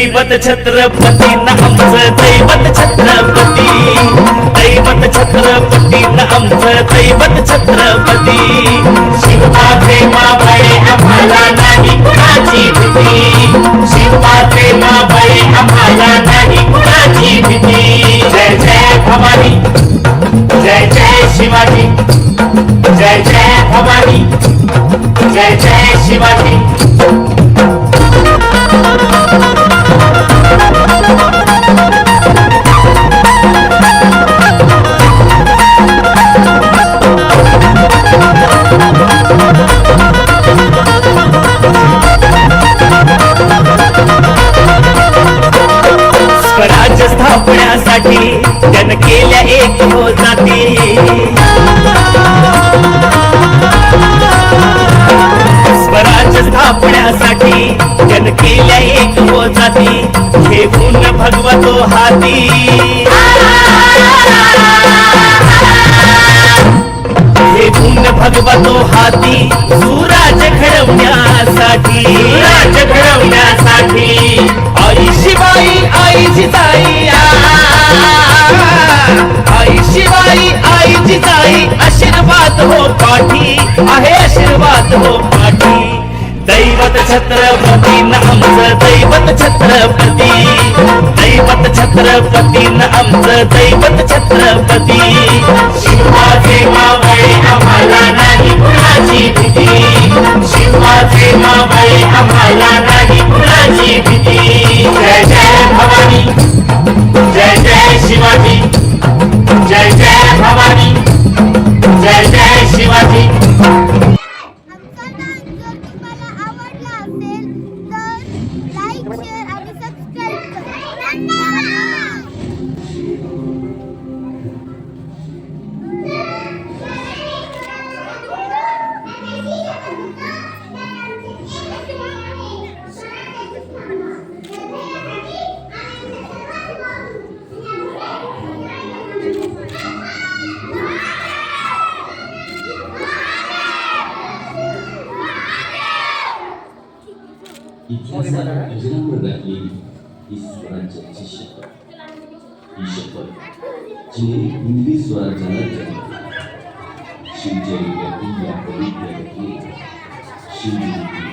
दैवत छत्रपती न आमचं दैवत छत्रपती, दैवत छत्रपती न आमचं दैवत छत्रपती. शिवबाचे मावळे आम्हाला नाही कुणाची भीती, शिवबाचे मावळे आम्हाला नाही कुणाची भीती. जय जय भवानी, जय जय शिवाजी, जय जय भवानी, जय जय शिवाजी. स्वराज्य स्थापण्यासाठी जन केल्या एक हो जाती, स्वराज्य स्थापण्यासाठी जन केल्या एक हो जाती. घेऊन भगवतो हाती, घेऊन भगवतो हाती. सुराज्य घडवण्यासाठी, राज्य घडवण्यासाठी. आई शिवाई, आई जिजाई, आई शिवाई, आई जिजाई. आशीर्वाद हो पाठी, आहे आशीर्वाद हो पाठी. दैवत छत्रपती न आमचं दैवत छत्रपती, दैवत छत्रपती न आमचं दैवत छत्रपती. शिवाचे मावळे आम्हाला नाही कुणाची भीती, शिवाचे मावळे आम्हाला नाही कुणाची भीती. जय जय भवानी, जय जय शिवाजी, जय जय भवानी, जय जय शिवाजी. इतिहासात अजरामर राहिलेली ही स्वराज्याची शपथ, ही शपथ जिने हिंदवी स्वराज्याला जन्म दिला. शिवजयंती या पवित्र घटनेत शिवजयंती